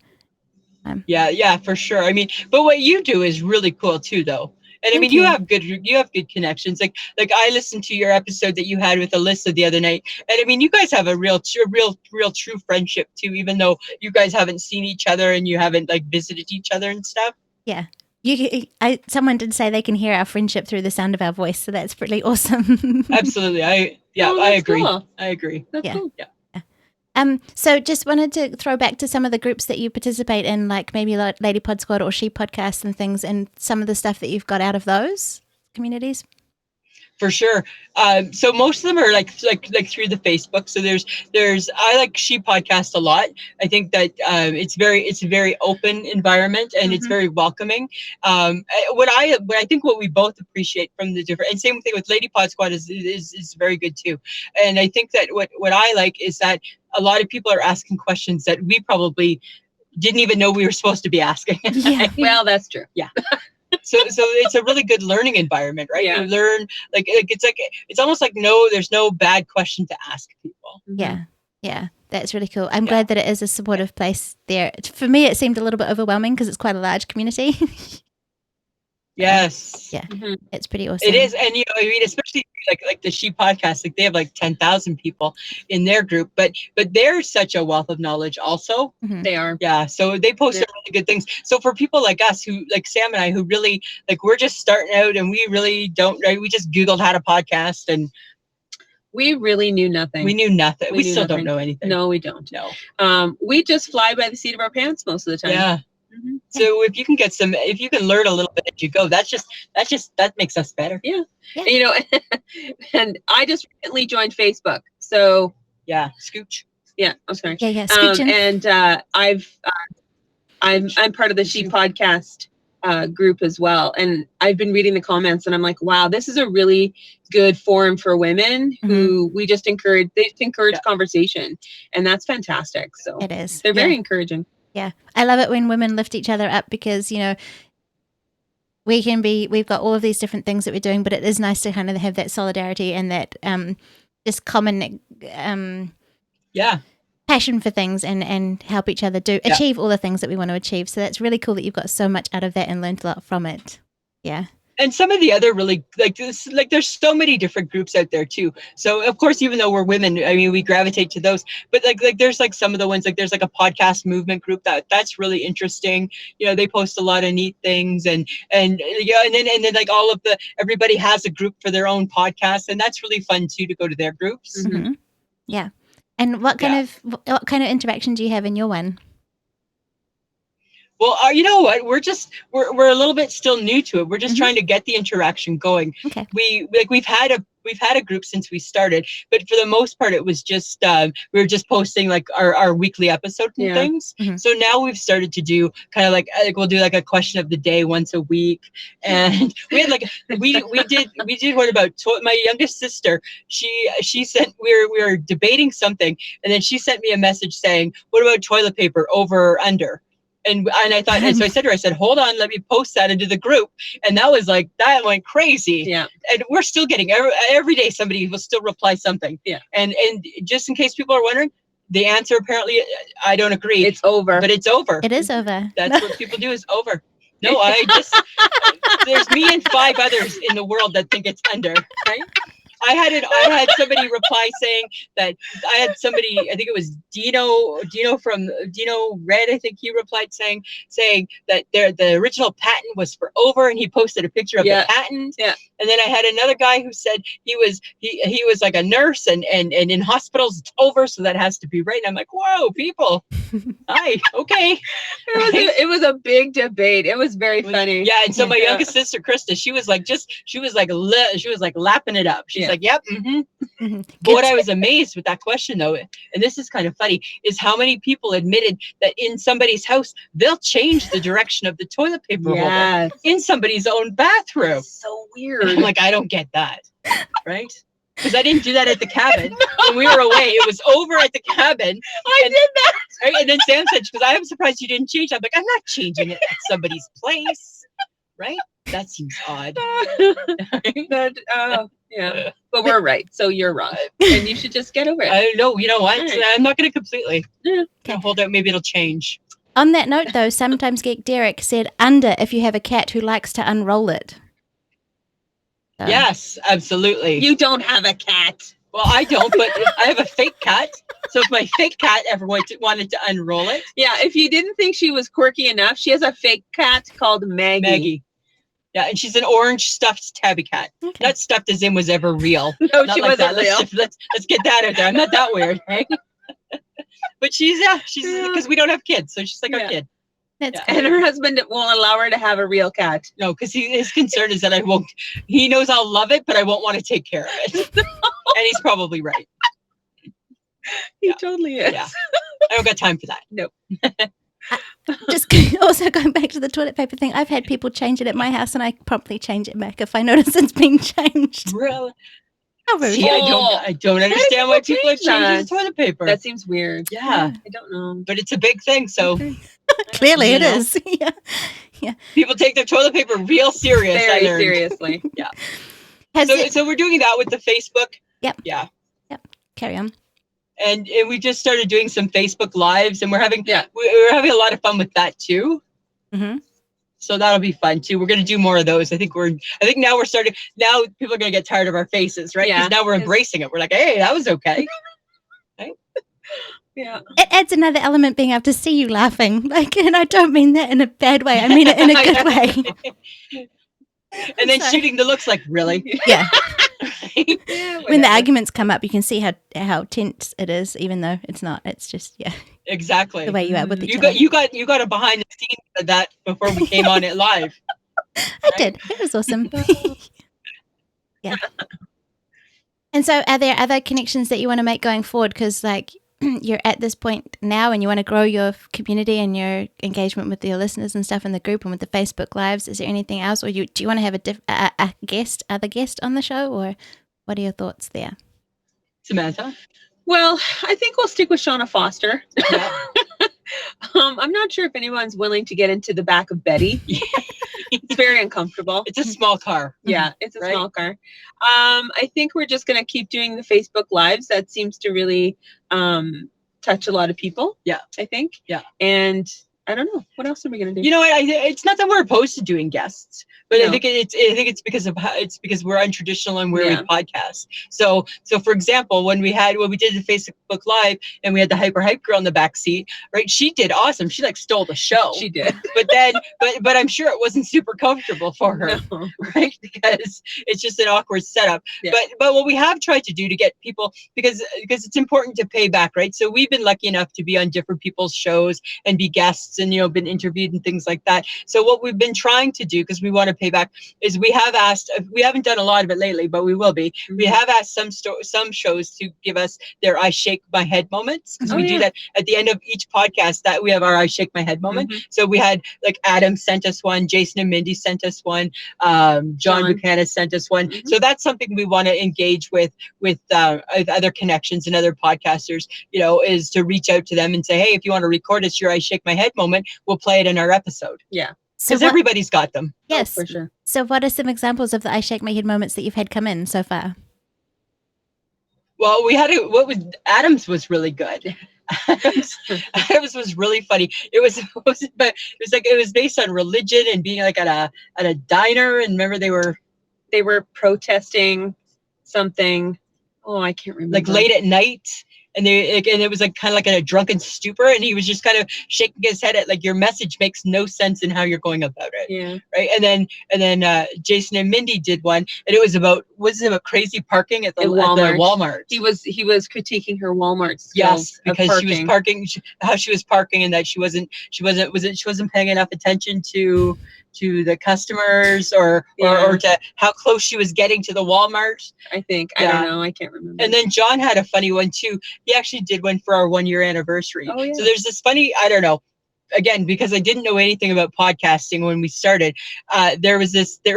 Yeah, for sure. I mean, but what you do is really cool too, though. And I mean, you have good connections. Like I listened to your episode that you had with Alyssa the other night, and I mean, you guys have a real true friendship too, even though you guys haven't seen each other and you haven't like visited each other and stuff. Yeah. Someone did say they can hear our friendship through the sound of our voice, so that's pretty awesome. Absolutely. I agree. Cool. I agree. That's cool. Yeah. So just wanted to throw back to some of the groups that you participate in, like maybe Lady Pod Squad or She Podcast and things, and some of the stuff that you've got out of those communities. For sure. So most of them are like through the Facebook. So I like She Podcast a lot. I think that it's a very open environment and it's very welcoming. What I think what we both appreciate from the different, and same thing with Lady Pod Squad is very good too. And I think that what I like is that a lot of people are asking questions that we probably didn't even know we were supposed to be asking. Yeah. Well, that's true. Yeah. So it's a really good learning environment, right? Yeah. You learn it's almost like there's no bad question to ask people. Yeah, that's really cool. I'm glad that it is a supportive place there. For me, it seemed a little bit overwhelming because it's quite a large community. Yes. Yeah, it's pretty awesome. It is, and I mean, especially like the She Podcast, like they have like 10,000 people in their group, but they're such a wealth of knowledge also. They are. Yeah, so they post some really good things. So for people like us who, like Sam and I, who really like, we're just starting out and we really don't, right? We just Googled how to podcast and we really knew nothing. We knew nothing. We still nothing. don't know anything. No, we don't. No. We just fly by the seat of our pants most of the time. Yeah. So if you can learn a little bit as you go, that makes us better. Yeah. And I just recently joined Facebook. So yeah, Scooch. Yeah, I'm sorry. Yeah, Scooching. And I'm part of the She Podcast group as well. And I've been reading the comments and I'm like, wow, this is a really good forum for women who they just encourage conversation. And that's fantastic. So it is. They're very encouraging. Yeah. I love it when women lift each other up because, we've got all of these different things that we're doing, but it is nice to kind of have that solidarity and that just common passion for things and help each other achieve all the things that we want to achieve. So that's really cool that you've got so much out of that and learned a lot from it. Yeah. And some of the other really there's so many different groups out there too. So of course, even though we're women, I mean, we gravitate to those, but like there's like some of the ones, like there's like a podcast movement group that's really interesting. They post a lot of neat things and then like everybody has a group for their own podcast. And that's really fun too, to go to their groups. Mm-hmm. Yeah. And what kind of interaction do you have in your one? Well, you know what? We're a little bit still new to it. We're just trying to get the interaction going. Okay. We've had a group since we started, but for the most part, it was just we were just posting like our weekly episode and things. Mm-hmm. So now we've started to do kind of like we'll do like a question of the day once a week, and we had we did what about my youngest sister? She sent we were debating something, and then she sent me a message saying, "What about toilet paper, over or under?" And I thought, and so I said to her, I said, hold on, let me post that into the group. And that went crazy. Yeah. And we're still getting every day somebody will still reply something. Yeah. And just in case people are wondering, the answer apparently, I don't agree. It's over. But it's over. It is over. That's what people do, is over. No, there's me and 5 others in the world that think it's under, right? I had somebody reply saying that I think it was Dino Rhett, I think he replied saying that the original patent was for over, and he posted a picture of the patent. Yeah. And then I had another guy who said he was like a nurse and in hospitals it's over, so that has to be right. And I'm like, whoa, people. Hi, okay. It was a big debate. It was very funny. Yeah, and so my youngest sister Krista, she was like lapping it up. She's like, yep. Mm-hmm. But what I was amazed with that question though, and this is kind of funny, is how many people admitted that in somebody's house they'll change the direction of the toilet paper holder in somebody's own bathroom. That's so weird. I'm like, I don't get that, right? Because I didn't do that at the cabin. When we were away, it was over at the cabin. I did that. Right? And then Sam said, because I'm surprised you didn't change. I'm like, I'm not changing it at somebody's place, right? That seems odd. Yeah, but we're right. So you're wrong, and you should just get over it. I know. You know what? Right. I'm not going to completely. Hold out. Maybe it'll change. On that note, though, sometimes Geek Derek said under if you have a cat who likes to unroll it. So. Yes, absolutely. You don't have a cat. Well, I don't, but I have a fake cat. So if my fake cat ever wanted to unroll it. Yeah, if you didn't think she was quirky enough, she has a fake cat called Maggie. Yeah, and she's an orange stuffed tabby cat. Okay. Not stuffed as in was ever real. No, not she like wasn't that. real. Let's get that out there. I'm not that weird, right? But she's because we don't have kids, so she's like our kid. That's And her husband won't allow her to have a real cat. No, because his concern is that I won't. He knows I'll love it, but I won't want to take care of it. And he's probably right. He totally is. Yeah, I don't got time for that. No. Just also going back to the toilet paper thing, I've had people change it at my house and I promptly change it back if I notice it's being changed. Really? How rude. See, I don't understand why people are changing toilet paper. That seems weird. Yeah. I don't know. But it's a big thing, so. Clearly it is. Yeah. People take their toilet paper real serious. Very seriously. Yeah. So we're doing that with the Facebook. Yep. Yeah. Yep. Carry on. And we just started doing some Facebook Lives, and we're having a lot of fun with that too. Mm-hmm. So that'll be fun too. We're going to do more of those. I think now we're starting. Now people are going to get tired of our faces, right? Because now we're embracing it. We're like, hey, that was okay. Right? Yeah. It adds another element being able to see you laughing. And I don't mean that in a bad way. I mean it in a good way. And then shooting the looks like, really? Yeah. Yeah, when the arguments come up, you can see how tense it is, even though it's not. It's just exactly the way you are with each other. You got a behind the scenes of that before we came on it live. I did. It was awesome. Yeah. And so, are there other connections that you want to make going forward? Because you're at this point now, and you want to grow your community and your engagement with your listeners and stuff in the group and with the Facebook Lives. Is there anything else, or do you want to have other guest on the show, or what are your thoughts there? Samantha? Well, I think we'll stick with Shauna Foster. Yeah. I'm not sure if anyone's willing to get into the back of Betty. It's very uncomfortable. It's a small car. Yeah, it's a small car. I think we're just going to keep doing the Facebook Lives. That seems to really touch a lot of people. Yeah. I think. Yeah. And I don't know. What else are we going to do? You know what? It's not that we're opposed to doing guests, but I think it's because we're untraditional and where we podcast. So for example, when we did the Facebook Live and we had the hype girl in the back seat, right? She did awesome. She stole the show. She did. But I'm sure it wasn't super comfortable for her, right? Because it's just an awkward setup. Yeah. But what we have tried to do to get people, because it's important to pay back, right? So we've been lucky enough to be on different people's shows and be guests and been interviewed and things like that. So what we've been trying to do, because we want to pay back, is we haven't done a lot of it lately, but we will be. Mm-hmm. We have asked some shows to give us their I shake my head moments, because we do that at the end of each podcast, that we have our I shake my head moment. Mm-hmm. So we had Adam sent us one, Jason and Mindy sent us one, John Buchanan sent us one. Mm-hmm. So that's something we want to engage with other connections and other podcasters, is to reach out to them and say, hey, if you want to record us your I shake my head moment, we'll play it in our episode. Yeah. Because everybody's got them. Yes. For sure. So what are some examples of the I shake my head moments that you've had come in so far? Well, Adam's was really good. It was really funny. It was based on religion and being like at a diner. And remember they were protesting something. Oh, I can't remember. Like late at night. And it was like kind of like in a drunken stupor, and he was just kind of shaking his head at like, your message makes no sense in how you're going about it. Yeah. Right. And then Jason and Mindy did one, and it was about crazy parking at the Walmart. He was critiquing her Walmart skills. Yes, because she was parking, how she was parking, and that she wasn't paying enough attention to the customers or to how close she was getting to the Walmart. I think. I don't know. I can't remember. And then John had a funny one too. He actually did one for our 1 year anniversary. Oh, yeah. So there's this funny, I don't know, again, because I didn't know anything about podcasting when we started, there was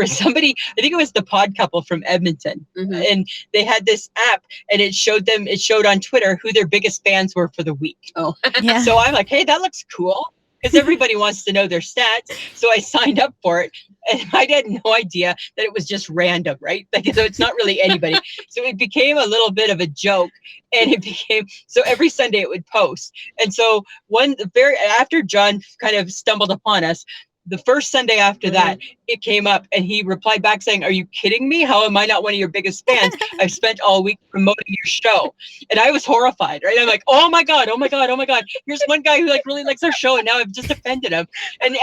somebody, I think it was the Pod Couple from Edmonton, and they had this app, and it showed on Twitter who their biggest fans were for the week. Oh, yeah. So I'm like, hey, that looks cool, because everybody wants to know their stats. So I signed up for it, and I had no idea that it was just random, right? Like, so it's not really anybody. So it became a little bit of a joke, and so every Sunday it would post. And so after John kind of stumbled upon us, the first Sunday after that, it came up, and he replied back saying, "Are you kidding me? How am I not one of your biggest fans? I've spent all week promoting your show." And I was horrified, right? I'm like, oh my God. Here's one guy who like really likes our show, and now I've just offended him. And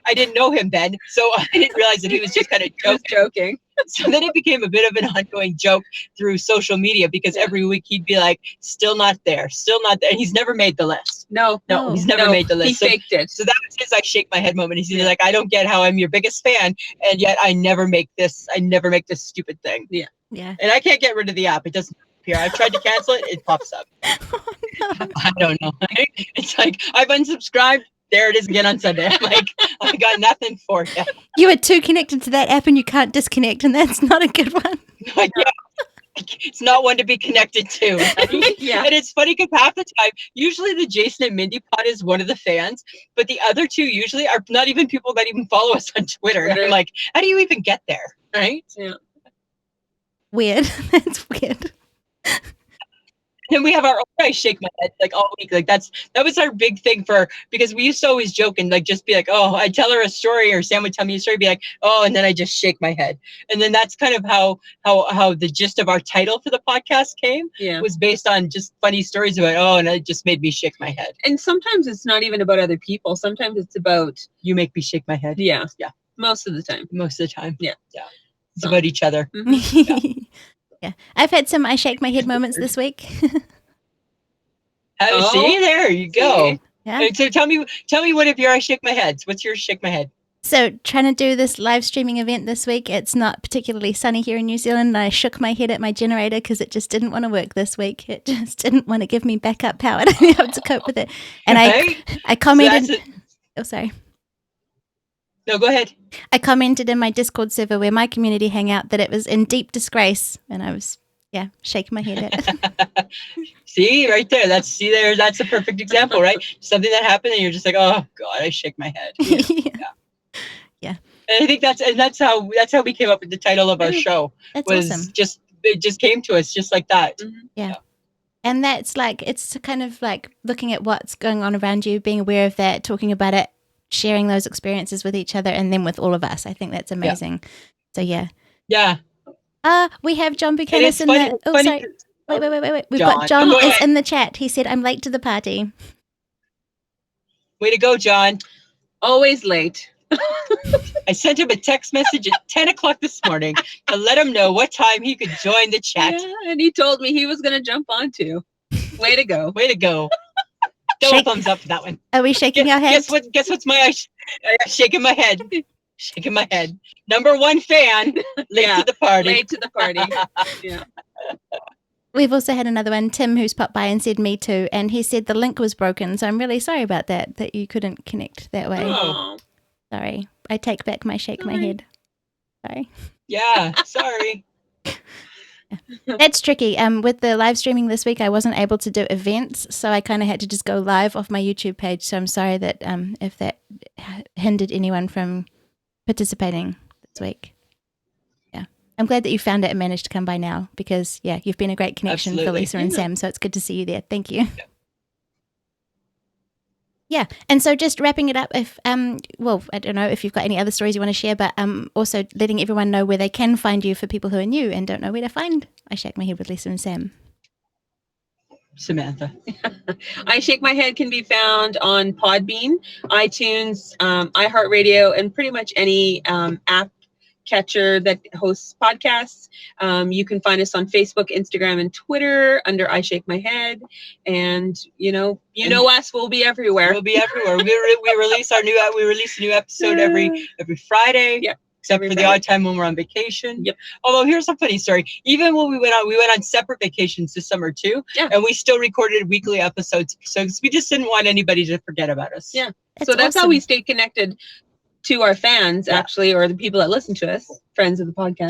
I didn't know him then, so I didn't realize that he was just kind of joking. So then it became a bit of an ongoing joke through social media, because every week he'd be like, still not there. And he's never made the list. No, he's never made the list. He faked it. So that was his I shake my head moment. He's like, I don't get how I'm your biggest fan, and yet I never make this stupid thing. Yeah. Yeah. And I can't get rid of the app. It doesn't appear. I've tried to cancel it. It pops up. Oh, no. I don't know. It's like, I've unsubscribed. There it is again on Sunday. I'm like, I got nothing for you. You are too connected to that app and you can't disconnect, and that's not a good one. Yeah. It's not one to be connected to. Right? Yeah. And it's funny because half the time, usually the Jason and Mindy pod is one of the fans, but the other two usually are not even people that even follow us on Twitter. And I'm like, how do you even get there? Right? Yeah. Weird. That's weird. And we have our own I shake my head like all week. Like that was our big thing because we used to always joke and like just be like, oh, I'd tell her a story, or Sam would tell me a story, be like, oh, and then I just shake my head. And then that's kind of how the gist of our title for the podcast came. Yeah. Was based on just funny stories about, oh, and it just made me shake my head. And sometimes it's not even about other people. Sometimes it's about, you make me shake my head. Yeah. Yeah. Most of the time. Yeah. Yeah. It's So. about each other. Yeah. I've had some I shake my head moments this week. See, there you go. Yeah. So tell me one of your I shake my heads. What's your shake my head? So trying to do this live streaming event this week, it's not particularly sunny here in New Zealand. I shook my head at my generator because it just didn't want to work this week. It just didn't want to give me backup power to be able to cope with it. And I commented. Sorry. No, go ahead. I commented in my Discord server where my community hang out that it was in deep disgrace, and I was shaking my head at it. See, right there. That's a perfect example, right? Something that happened and you're just like, oh God, I shake my head. Yeah. And I think that's how we came up with the title of our show. That's awesome. It just came to us just like that. Yeah. And that's like, it's kind of like looking at what's going on around you, being aware of that, talking about it, sharing those experiences with each other, and then with all of us. I think that's amazing. So yeah. Yeah. We have John Buchanan in the. Oh, sorry. Wait. We've got John is in the chat. He said, "I'm late to the party." Way to go, John. Always late. I sent him a text message at 10 o'clock this morning to let him know what time he could join the chat. Yeah, and he told me he was going to jump on too. Way to go. Way to go. Double thumbs up for that one. Are we shaking our heads? Guess what's my shaking my head. Shaking my head. Number one fan, late to the party. Late to the party. Yeah. We've also had another one, Tim, who's popped by and said me too, and he said the link was broken, so I'm really sorry about that you couldn't connect that way. Oh. Sorry. I take back my shake my head. Sorry. Yeah, sorry. That's tricky. With the live streaming this week, I wasn't able to do events, so I kind of had to just go live off my YouTube page, so I'm sorry that if that hindered anyone from participating this week. Yeah. I'm glad that you found it and managed to come by now because, you've been a great connection for Lisa and Sam, so it's good to see you there. Thank you. Yeah. And so just wrapping it up, if well, I don't know if you've got any other stories you want to share, but also letting everyone know where they can find you for people who are new and don't know where to find I Shake My Head with Lisa and Sam. Samantha. I Shake My Head can be found on Podbean, iTunes, iHeartRadio, and pretty much any app catcher that hosts podcasts. You can find us on Facebook, Instagram, and Twitter under I Shake My Head. And you know us. We'll be everywhere. We'll be everywhere. We release a new episode every Friday. Yep. Except for the odd time when we're on vacation. Yep. Although here's a funny story. Even when we went on separate vacations this summer too. Yeah. And we still recorded weekly episodes. So we just didn't want anybody to forget about us. Yeah. That's so that's awesome. how we stay connected to our fans, actually, or the people that listen to us, friends of the podcast.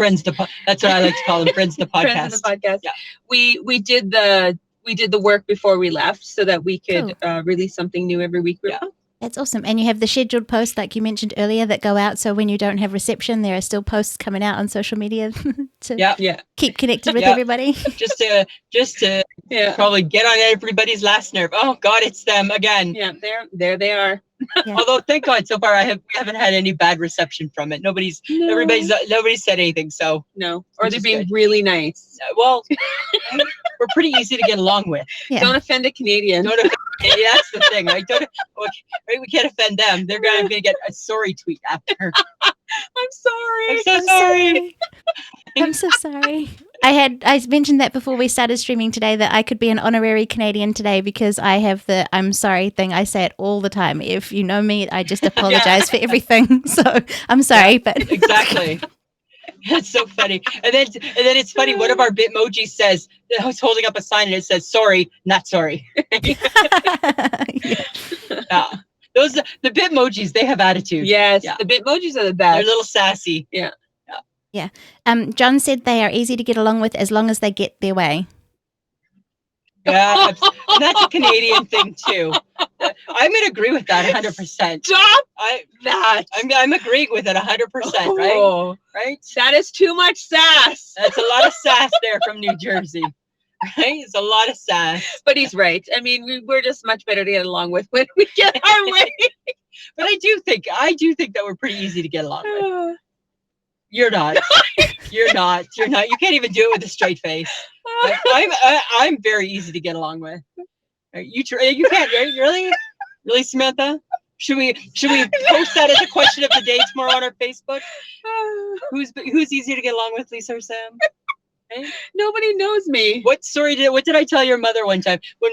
That's what I like to call them, friends of the podcast. Friends of the podcast. Yeah. We did the work before we left so that we could release something new every week. Yeah. That's awesome. And you have the scheduled posts, like you mentioned earlier, that go out. So when you don't have reception, there are still posts coming out on social media to keep connected with everybody. Just to probably get on everybody's last nerve. Oh God, it's them again. Yeah, there they are. Yeah. Although thank God so far we haven't had any bad reception from it. Nobody's said anything. So no, or they're being really nice. Well, we're pretty easy to get along with. Yeah. Don't offend a Canadian. That's the thing, right? We can't offend them. They're going to get a sorry tweet after. I'm sorry. I'm so sorry. I'm so sorry. I mentioned that before we started streaming today, that I could be an honorary Canadian today because I have the I'm sorry thing. I say it all the time. If you know me, I just apologize for everything. So I'm sorry, but exactly. That's so funny. And then it's funny. One of our Bitmojis says, I was holding up a sign and it says, sorry, not sorry. Those the Bitmojis, they have attitude. Yes, the Bitmojis are the best. They're a little sassy. Yeah. John said they are easy to get along with as long as they get their way. Yeah, and that's a Canadian thing too. I'm going to agree with that 100%. Stop that. I'm agreeing with it 100%, right? Right? That is too much sass. That's a lot of sass there from New Jersey. Right? It's a lot of sass. But he's right. I mean, we're just much better to get along with when we get our way. But I do think that we're pretty easy to get along with. You're not. You're not. You can't even do it with a straight face. I'm very easy to get along with. You can't, right? Really, Samantha? Should we post that as a question of the day tomorrow on our Facebook? Who's easier to get along with, Lisa or Sam? Okay. Nobody knows me. What did I tell your mother one time? When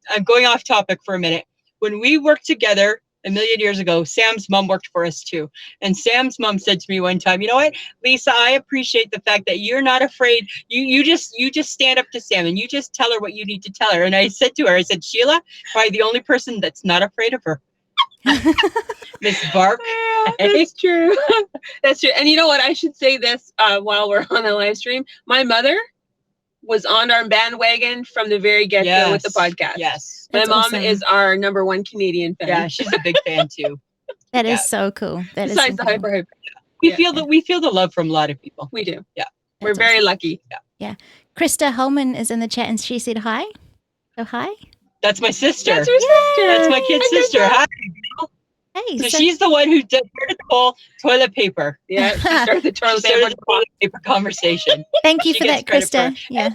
I'm going off topic for a minute. When we worked together a million years ago, Sam's mom worked for us too. And Sam's mom said to me one time, you know what, Lisa, I appreciate the fact that you're not afraid. You just stand up to Sam and you just tell her what you need to tell her. And I said to her, Sheila, probably the only person that's not afraid of her. Miss Bark. Yeah, that's true. That's true. And you know what? I should say this while we're on the live stream. My mother was on our bandwagon from the very get-go with the podcast. Yes. My mom is our #1 Canadian fan. Yeah, she's a big fan too. That is so cool. Besides the hyper. We feel the love from a lot of people. We do. Yeah. We're very lucky. Yeah. Krista Holman is in the chat and she said hi. So hi. That's my sister. That's her sister. That's my kid's sister. Hi. Hey, so she's the one who started the whole toilet paper. Yeah, she started the toilet paper conversation. Thank you for that, Krista. Yeah.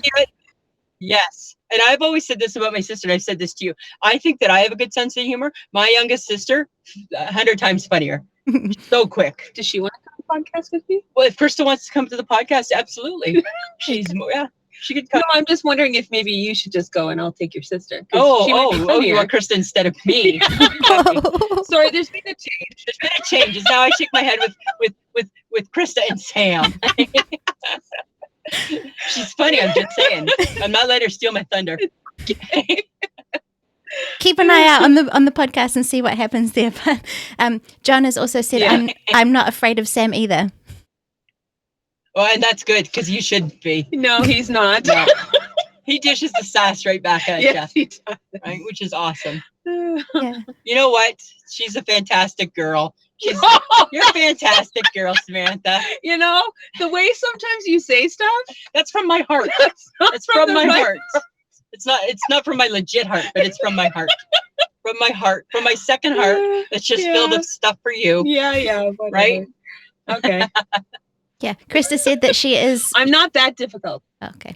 Yes. And I've always said this about my sister, and I've said this to you. I think that I have a good sense of humor. My youngest sister, 100 times funnier. So quick. Does she want to come on the podcast with me? Well, if Krista wants to come to the podcast, absolutely. She could come. No, I'm just wondering if maybe you should just go and I'll take your sister. Oh, you want Krista instead of me. Sorry, there's been a change. There's been a change. It's how I shake my head with Krista and Sam. She's funny, I'm just saying. I'm not letting her steal my thunder. Keep an eye out on the podcast and see what happens there. But John has also said, I'm not afraid of Sam either. Well, and that's good because you should be. No, he's not. No. He dishes the sass right back at you. He does. Right, which is awesome. Yeah. You know what? She's a fantastic girl. You're a fantastic girl, Samantha. You know, the way sometimes you say stuff. That's from my heart. That's from my heart. It's not from my legit heart, but it's from my heart. from my heart, from my second heart, that's just filled with stuff for you. Yeah. Whatever. Right? Okay. Yeah. Krista said that she is. I'm not that difficult. Okay.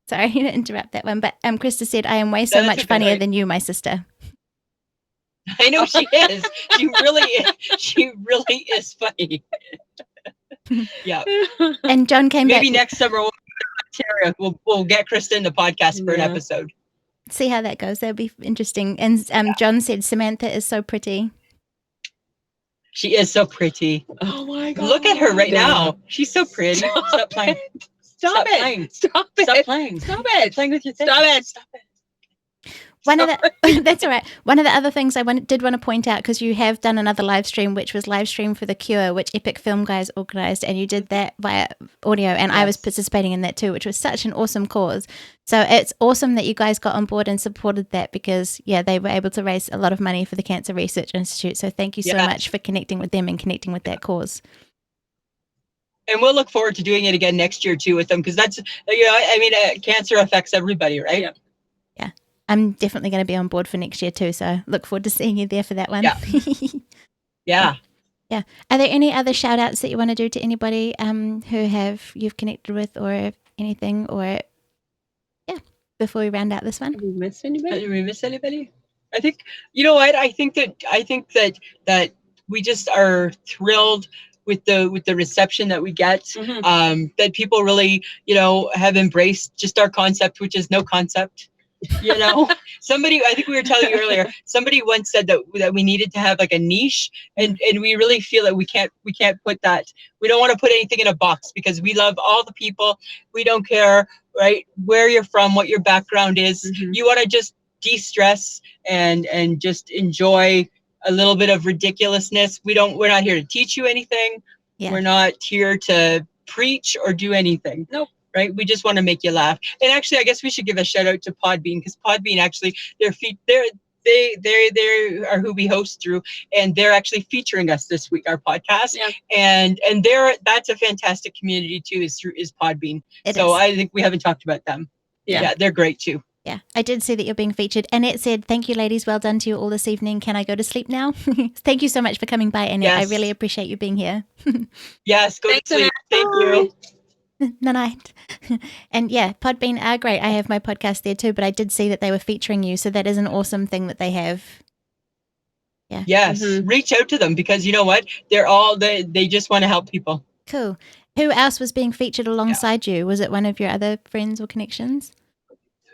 Sorry to interrupt that one, but Krista said, I am way so That's much okay, funnier right? than you, my sister. I know she is. She really is funny. Yeah. And John came Maybe back. next summer we'll get Krista in the podcast for an episode. See how that goes. That'll be interesting. And John said Samantha is so pretty. She is so pretty. Oh my God. Look at her right now. She's so pretty. Stop playing. Stop it. Playing. Stop it. Stop playing. Stop it. Playing with your thing. Stop it. Stop it. One of the that's all right. One of the other things I did want to point out, because you have done another live stream, which was live stream for the Cure, which Epic Film Guys organized, and you did that via audio, and I was participating in that too, which was such an awesome cause. So it's awesome that you guys got on board and supported that, because they were able to raise a lot of money for the Cancer Research Institute. So thank you so much for connecting with them and connecting with that cause. And we'll look forward to doing it again next year too with them, because that's cancer affects everybody, right? Yeah. I'm definitely going to be on board for next year too, so look forward to seeing you there for that one. Yeah. Yeah. Are there any other shout outs that you want to do to anybody who you've connected with or anything, or before we round out this one? Have we missed anybody? Did we miss anybody? I think, you know what, I think that we just are thrilled with the reception that we get, that people really, have embraced just our concept, which is no concept. Somebody, I think we were telling you earlier, somebody once said that we needed to have like a niche, and we really feel that we can't put that. We don't want to put anything in a box, because we love all the people. We don't care, right, where you're from, what your background is. You want to just de-stress and just enjoy a little bit of ridiculousness. We're not here to teach you anything. We're not here to preach or do anything. Nope. Right? We just want to make you laugh. And actually, I guess we should give a shout out to Podbean, because Podbean actually, they are who we host through, and they're actually featuring us this week, our podcast. Yeah. And that's a fantastic community too, is Podbean. I think we haven't talked about them. Yeah, they're great too. Yeah, I did see that you're being featured. Annette said, thank you, ladies. Well done to you all this evening. Can I go to sleep now? Thank you so much for coming by, Annette. Yes. I really appreciate you being here. Yes, go to sleep. Thank you. Night. And Podbean are great. I have my podcast there too, but I did see that they were featuring you, so that is an awesome thing that they have. Yeah. Yes. Reach out to them, because you know what? They just want to help people. Cool. Who else was being featured alongside you? Was it one of your other friends or connections?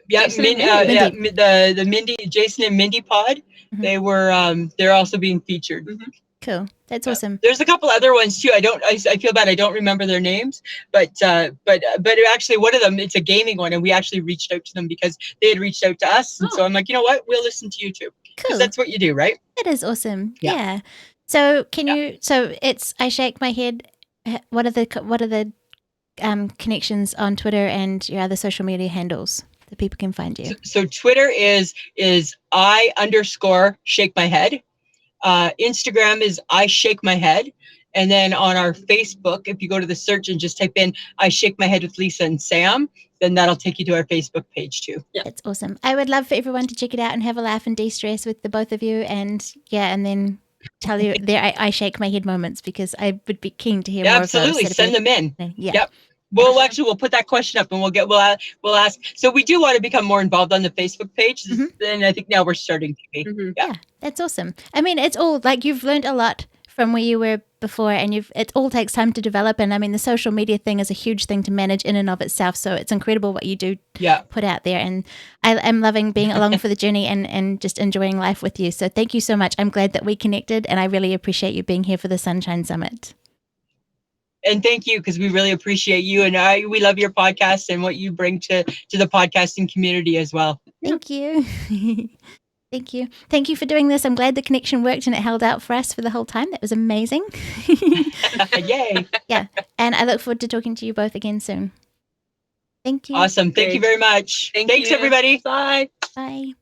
Yeah, the Mindy, Jason and Mindy pod. They were they're also being featured. Cool. That's awesome. There's a couple other ones too. I feel bad I don't remember their names, but actually one of them, it's a gaming one, and we actually reached out to them because they had reached out to us, and so I'm like, you know what, we'll listen to you too. Cool. That's what you do, right? That is awesome. Yeah. So can you? So it's I shake my head. What are the connections on Twitter and your other social media handles that people can find you? So Twitter is I_shake my head. Instagram is I shake my head, and then on our Facebook, if you go to the search and just type in I shake my head with Lisa and Sam, then that'll take you to our Facebook page too. Yeah, that's awesome. I would love for everyone to check it out and have a laugh and de-stress with the both of you, and then tell you their I shake my head moments, because I would be keen to hear more. Absolutely, send them in. Yeah. Yep. We'll put that question up, and we'll ask. So we do want to become more involved on the Facebook page, and I think now we're starting to be. Yeah, that's awesome. I mean, it's all like you've learned a lot from where you were before, and it all takes time to develop. And I mean, the social media thing is a huge thing to manage in and of itself. So it's incredible what you do put out there, and I'm loving being along for the journey and just enjoying life with you. So thank you so much. I'm glad that we connected, and I really appreciate you being here for the Sunshine Summit. And thank you, because we really appreciate you, and we love your podcast and what you bring to the podcasting community as well. Thank you. Thank you. Thank you for doing this. I'm glad the connection worked and it held out for us for the whole time. That was amazing. Yay. Yeah. And I look forward to talking to you both again soon. Thank you. Awesome. Thank you very much. Thanks, everybody. Bye. Bye.